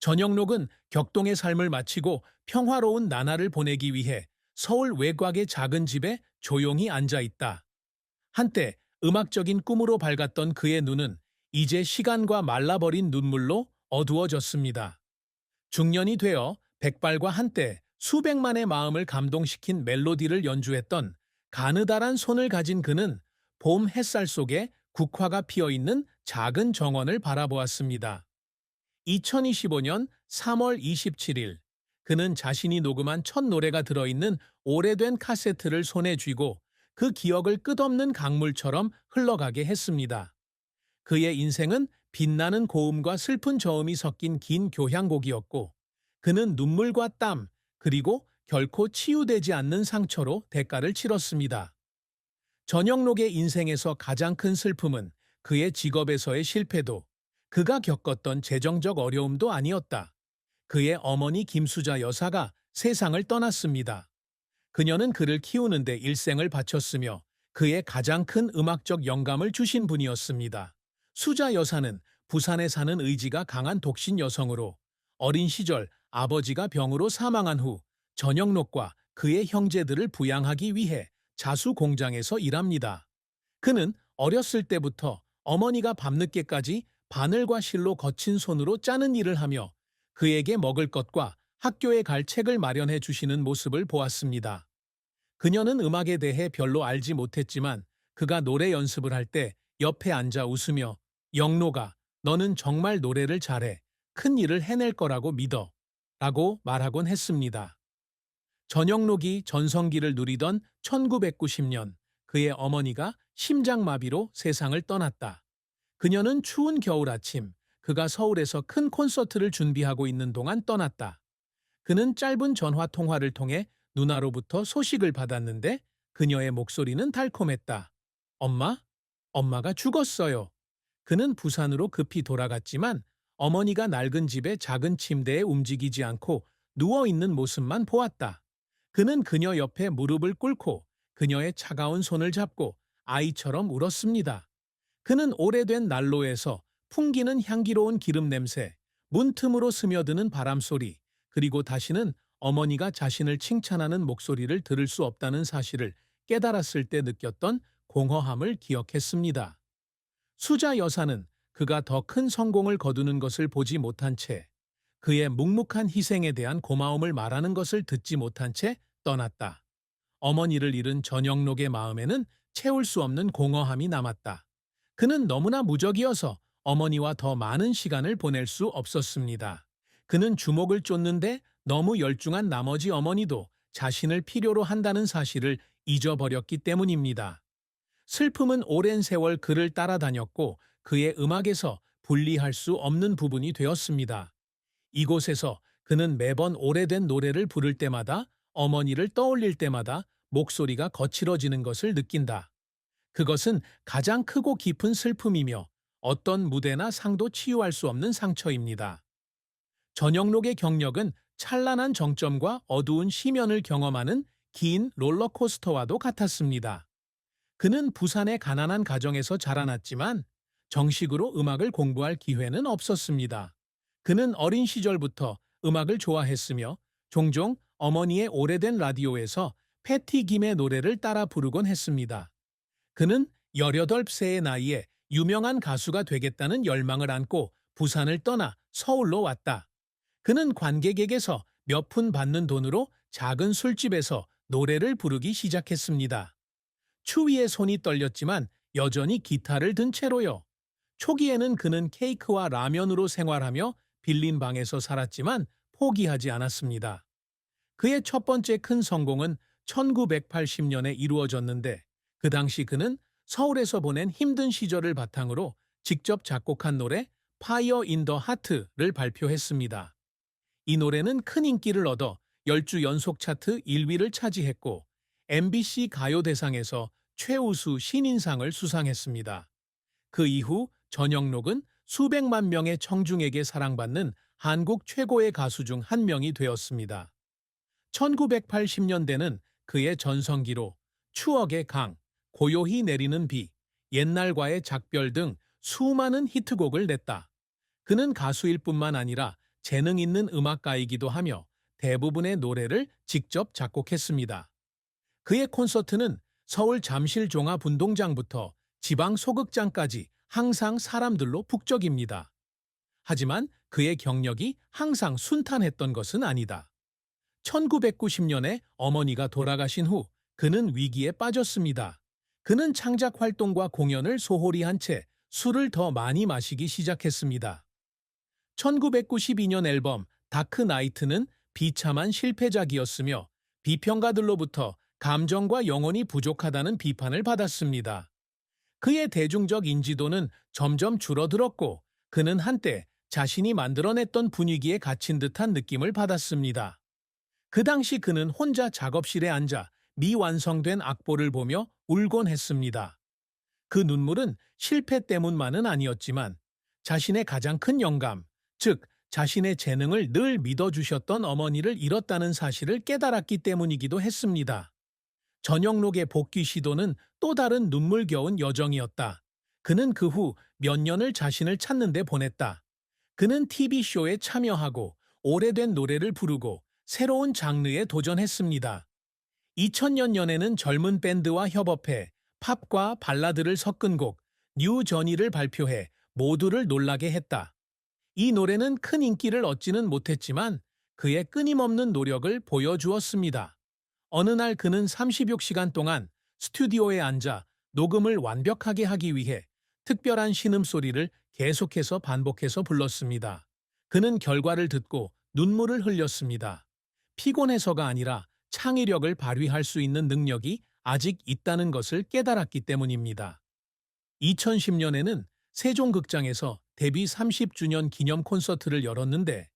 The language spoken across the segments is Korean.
전영록은 격동의 삶을 마치고 평화로운 나날을 보내기 위해 서울 외곽의 작은 집에 조용히 앉아 있다. 한때 음악적인 꿈으로 밝았던 그의 눈은 이제 시간과 말라버린 눈물로 어두워졌습니다. 중년이 되어 백발과 한때 수백만의 마음을 감동시킨 멜로디를 연주했던 가느다란 손을 가진 그는 봄 햇살 속에 국화가 피어있는 작은 정원을 바라보았습니다. 2025년 3월 27일, 그는 자신이 녹음한 첫 노래가 들어있는 오래된 카세트를 손에 쥐고 그 기억을 끝없는 강물처럼 흘러가게 했습니다. 그의 인생은 빛나는 고음과 슬픈 저음이 섞인 긴 교향곡이었고, 그는 눈물과 땀, 그리고 결코 치유되지 않는 상처로 대가를 치렀습니다. 전영록의 인생에서 가장 큰 슬픔은 그의 직업에서의 실패도, 그가 겪었던 재정적 어려움도 아니었다. 그의 어머니 김수자 여사가 세상을 떠났습니다. 그녀는 그를 키우는 데 일생을 바쳤으며 그의 가장 큰 음악적 영감을 주신 분이었습니다. 수자 여사는 부산에 사는 의지가 강한 독신 여성으로 어린 시절 아버지가 병으로 사망한 후 전영록과 그의 형제들을 부양하기 위해 자수 공장에서 일합니다. 그는 어렸을 때부터 어머니가 밤늦게까지 바늘과 실로 거친 손으로 짜는 일을 하며 그에게 먹을 것과 학교에 갈 책을 마련해 주시는 모습을 보았습니다. 그녀는 음악에 대해 별로 알지 못했지만 그가 노래 연습을 할 때 옆에 앉아 웃으며 영록아, 너는 정말 노래를 잘해. 큰 일을 해낼 거라고 믿어. 라고 말하곤 했습니다. 전영록이 전성기를 누리던 1990년 그의 어머니가 심장마비로 세상을 떠났다. 그녀는 추운 겨울 아침 그가 서울에서 큰 콘서트를 준비하고 있는 동안 떠났다. 그는 짧은 전화 통화를 통해 누나로부터 소식을 받았는데 그녀의 목소리는 달콤했다. 엄마? 엄마가 죽었어요. 그는 부산으로 급히 돌아갔지만 어머니가 낡은 집의 작은 침대에 움직이지 않고 누워있는 모습만 보았다. 그는 그녀 옆에 무릎을 꿇고 그녀의 차가운 손을 잡고 아이처럼 울었습니다. 그는 오래된 난로에서 풍기는 향기로운 기름 냄새, 문틈으로 스며드는 바람소리, 그리고 다시는 어머니가 자신을 칭찬하는 목소리를 들을 수 없다는 사실을 깨달았을 때 느꼈던 공허함을 기억했습니다. 수자 여사는 그가 더 큰 성공을 거두는 것을 보지 못한 채 그의 묵묵한 희생에 대한 고마움을 말하는 것을 듣지 못한 채 떠났다. 어머니를 잃은 전영록의 마음에는 채울 수 없는 공허함이 남았다. 그는 너무나 무적이어서 어머니와 더 많은 시간을 보낼 수 없었습니다. 그는 주목을 쫓는데 너무 열중한 나머지 어머니도 자신을 필요로 한다는 사실을 잊어버렸기 때문입니다. 슬픔은 오랜 세월 그를 따라다녔고 그의 음악에서 분리할 수 없는 부분이 되었습니다. 이곳에서 그는 매번 오래된 노래를 부를 때마다 어머니를 떠올릴 때마다 목소리가 거칠어지는 것을 느낀다. 그것은 가장 크고 깊은 슬픔이며 어떤 무대나 상도 치유할 수 없는 상처입니다. 전영록의 경력은 찬란한 정점과 어두운 시면을 경험하는 긴 롤러코스터와도 같았습니다. 그는 부산의 가난한 가정에서 자라났지만 정식으로 음악을 공부할 기회는 없었습니다. 그는 어린 시절부터 음악을 좋아했으며 종종 어머니의 오래된 라디오에서 패티 김의 노래를 따라 부르곤 했습니다. 그는 18세의 나이에 유명한 가수가 되겠다는 열망을 안고 부산을 떠나 서울로 왔다. 그는 관객에게서 몇 푼 받는 돈으로 작은 술집에서 노래를 부르기 시작했습니다. 추위에 손이 떨렸지만 여전히 기타를 든 채로요. 초기에는 그는 케이크와 라면으로 생활하며 빌린 방에서 살았지만 포기하지 않았습니다. 그의 첫 번째 큰 성공은 1980년에 이루어졌는데 그 당시 그는 서울에서 보낸 힘든 시절을 바탕으로 직접 작곡한 노래 Fire in the Heart를 발표했습니다. 이 노래는 큰 인기를 얻어 10주 연속 차트 1위를 차지했고 MBC 가요대상에서 최우수 신인상을 수상했습니다. 그 이후 전영록은 수백만 명의 청중에게 사랑받는 한국 최고의 가수 중 한 명이 되었습니다. 1980년대는 그의 전성기로 추억의 강, 고요히 내리는 비, 옛날과의 작별 등 수많은 히트곡을 냈다. 그는 가수일 뿐만 아니라 재능 있는 음악가이기도 하며 대부분의 노래를 직접 작곡했습니다. 그의 콘서트는 서울 잠실종합운동장부터 지방 소극장까지 항상 사람들로 북적입니다. 하지만 그의 경력이 항상 순탄했던 것은 아니다. 1990년에 어머니가 돌아가신 후 그는 위기에 빠졌습니다. 그는 창작 활동과 공연을 소홀히 한 채 술을 더 많이 마시기 시작했습니다. 1992년 앨범 다크 나이트는 비참한 실패작이었으며 비평가들로부터 감정과 영혼이 부족하다는 비판을 받았습니다. 그의 대중적 인지도는 점점 줄어들었고 그는 한때 자신이 만들어냈던 분위기에 갇힌 듯한 느낌을 받았습니다. 그 당시 그는 혼자 작업실에 앉아 미완성된 악보를 보며 울곤 했습니다. 그 눈물은 실패 때문만은 아니었지만 자신의 가장 큰 영감, 즉 자신의 재능을 늘 믿어주셨던 어머니를 잃었다는 사실을 깨달았기 때문이기도 했습니다. 전영록의 복귀 시도는 또 다른 눈물겨운 여정이었다. 그는 그 후 몇 년을 자신을 찾는 데 보냈다. 그는 TV쇼에 참여하고 오래된 노래를 부르고 새로운 장르에 도전했습니다. 2000년에는 젊은 밴드와 협업해 팝과 발라드를 섞은 곡 뉴 저니를 발표해 모두를 놀라게 했다. 이 노래는 큰 인기를 얻지는 못했지만 그의 끊임없는 노력을 보여주었습니다. 어느 날 그는 30여 시간 동안 스튜디오에 앉아 녹음을 완벽하게 하기 위해 특별한 신음소리를 계속해서 반복해서 불렀습니다. 그는 결과를 듣고 눈물을 흘렸습니다. 피곤해서가 아니라 창의력을 발휘할 수 있는 능력이 아직 있다는 것을 깨달았기 때문입니다. 2010년에는 세종극장에서 데뷔 30주년 기념 콘서트를 열었는데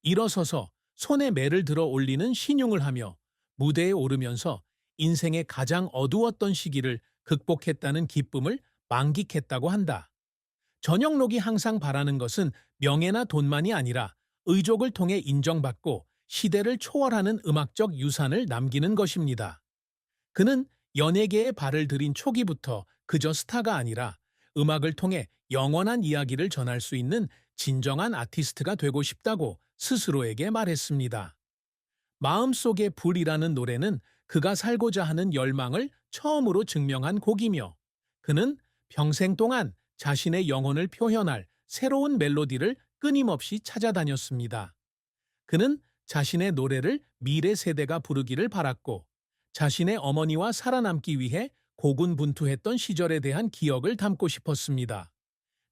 일어서서 손에 매를 들어 올리는 신용을 하며 무대에 오르면서 인생의 가장 어두웠던 시기를 극복했다는 기쁨을 만끽했다고 한다. 전영록이 항상 바라는 것은 명예나 돈만이 아니라 의족을 통해 인정받고 시대를 초월하는 음악적 유산을 남기는 것입니다. 그는 연예계에 발을 들인 초기부터 그저 스타가 아니라 음악을 통해 영원한 이야기를 전할 수 있는 진정한 아티스트가 되고 싶다고 스스로에게 말했습니다. 마음속의 불이라는 노래는 그가 살고자 하는 열망을 처음으로 증명한 곡이며 그는 평생 동안 자신의 영혼을 표현할 새로운 멜로디를 끊임없이 찾아다녔습니다. 그는 자신의 노래를 미래 세대가 부르기를 바랐고 자신의 어머니와 살아남기 위해 고군분투했던 시절에 대한 기억을 담고 싶었습니다.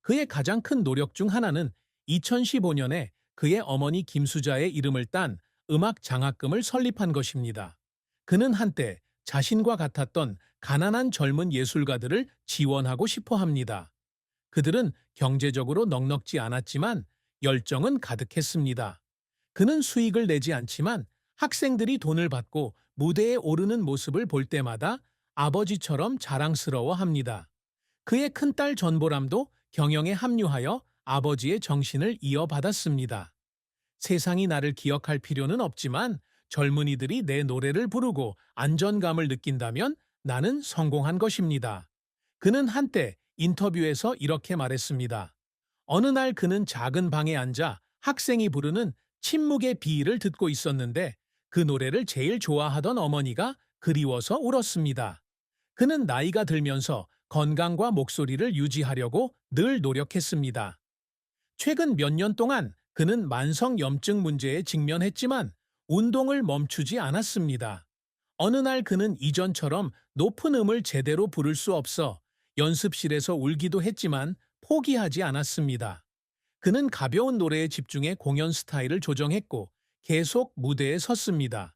그의 가장 큰 노력 중 하나는 2015년에 그의 어머니 김수자의 이름을 딴 음악 장학금을 설립한 것입니다. 그는 한때 자신과 같았던 가난한 젊은 예술가들을 지원하고 싶어 합니다. 그들은 경제적으로 넉넉지 않았지만 열정은 가득했습니다. 그는 수익을 내지 않지만 학생들이 돈을 받고 무대에 오르는 모습을 볼 때마다 아버지처럼 자랑스러워합니다. 그의 큰딸 전보람도 경영에 합류하여 아버지의 정신을 이어받았습니다. 세상이 나를 기억할 필요는 없지만 젊은이들이 내 노래를 부르고 안전감을 느낀다면 나는 성공한 것입니다. 그는 한때 인터뷰에서 이렇게 말했습니다. 어느 날 그는 작은 방에 앉아 학생이 부르는 침묵의 비를 듣고 있었는데 그 노래를 제일 좋아하던 어머니가 그리워서 울었습니다. 그는 나이가 들면서 건강과 목소리를 유지하려고 늘 노력했습니다. 최근 몇 년 동안 그는 만성염증 문제에 직면했지만 운동을 멈추지 않았습니다. 어느 날 그는 이전처럼 높은 음을 제대로 부를 수 없어 연습실에서 울기도 했지만 포기하지 않았습니다. 그는 가벼운 노래에 집중해 공연 스타일을 조정했고 계속 무대에 섰습니다.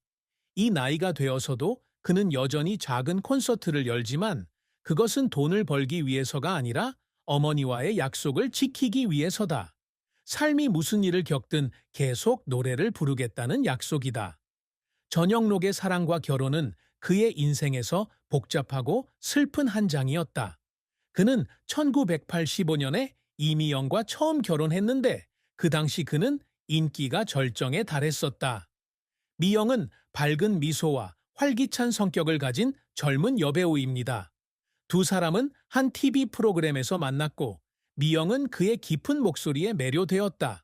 이 나이가 되어서도 그는 여전히 작은 콘서트를 열지만 그것은 돈을 벌기 위해서가 아니라 어머니와의 약속을 지키기 위해서다. 삶이 무슨 일을 겪든 계속 노래를 부르겠다는 약속이다. 전영록의 사랑과 결혼은 그의 인생에서 복잡하고 슬픈 한 장이었다. 그는 1985년에 이미영과 처음 결혼했는데 그 당시 그는 인기가 절정에 달했었다. 미영은 밝은 미소와 활기찬 성격을 가진 젊은 여배우입니다. 두 사람은 한 TV 프로그램에서 만났고 미영은 그의 깊은 목소리에 매료되었다.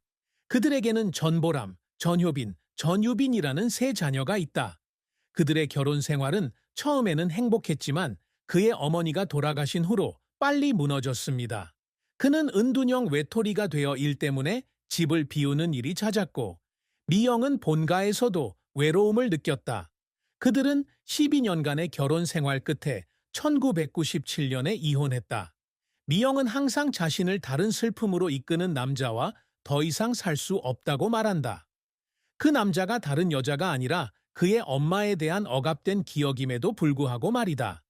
그들에게는 전보람, 전효빈, 전유빈이라는 세 자녀가 있다. 그들의 결혼 생활은 처음에는 행복했지만 그의 어머니가 돌아가신 후로 빨리 무너졌습니다. 그는 은둔형 외톨이가 되어 일 때문에 집을 비우는 일이 잦았고 미영은 본가에서도 외로움을 느꼈다. 그들은 12년간의 결혼 생활 끝에 1997년에 이혼했다. 미영은 항상 자신을 다른 슬픔으로 이끄는 남자와 더 이상 살 수 없다고 말한다. 그 남자가 다른 여자가 아니라 그의 엄마에 대한 억압된 기억임에도 불구하고 말이다.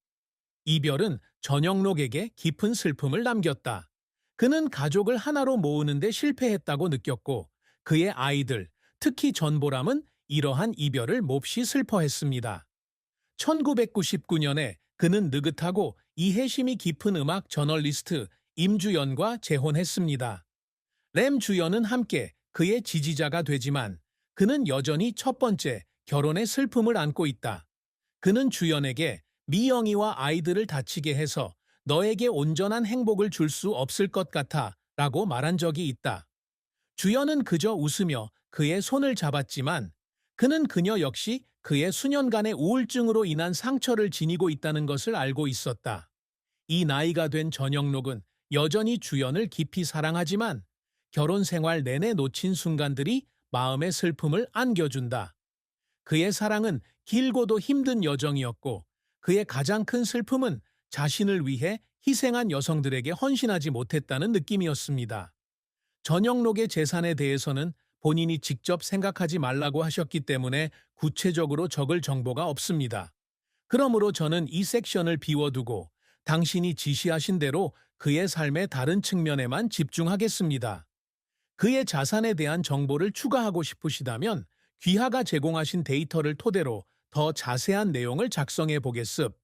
이별은 전영록에게 깊은 슬픔을 남겼다. 그는 가족을 하나로 모으는데 실패했다고 느꼈고 그의 아이들, 특히 전보람은 이러한 이별을 몹시 슬퍼했습니다. 1999년에 그는 느긋하고 이해심이 깊은 음악 저널리스트 임주연과 재혼했습니다. 램 주연은 함께 그의 지지자가 되지만 그는 여전히 첫 번째 결혼의 슬픔을 안고 있다. 그는 주연에게 미영이와 아이들을 다치게 해서 너에게 온전한 행복을 줄 수 없을 것 같아 라고 말한 적이 있다. 주연은 그저 웃으며 그의 손을 잡았지만 그는 그녀 역시 그의 수년간의 우울증으로 인한 상처를 지니고 있다는 것을 알고 있었다. 이 나이가 된 전영록은 여전히 주연을 깊이 사랑하지만 결혼 생활 내내 놓친 순간들이 마음의 슬픔을 안겨준다. 그의 사랑은 길고도 힘든 여정이었고 그의 가장 큰 슬픔은 자신을 위해 희생한 여성들에게 헌신하지 못했다는 느낌이었습니다. 전영록의 재산에 대해서는 본인이 직접 생각하지 말라고 하셨기 때문에 구체적으로 적을 정보가 없습니다. 그러므로 저는 이 섹션을 비워두고 당신이 지시하신 대로 그의 삶의 다른 측면에만 집중하겠습니다. 그의 자산에 대한 정보를 추가하고 싶으시다면 귀하가 제공하신 데이터를 토대로 더 자세한 내용을 작성해 보겠습니다.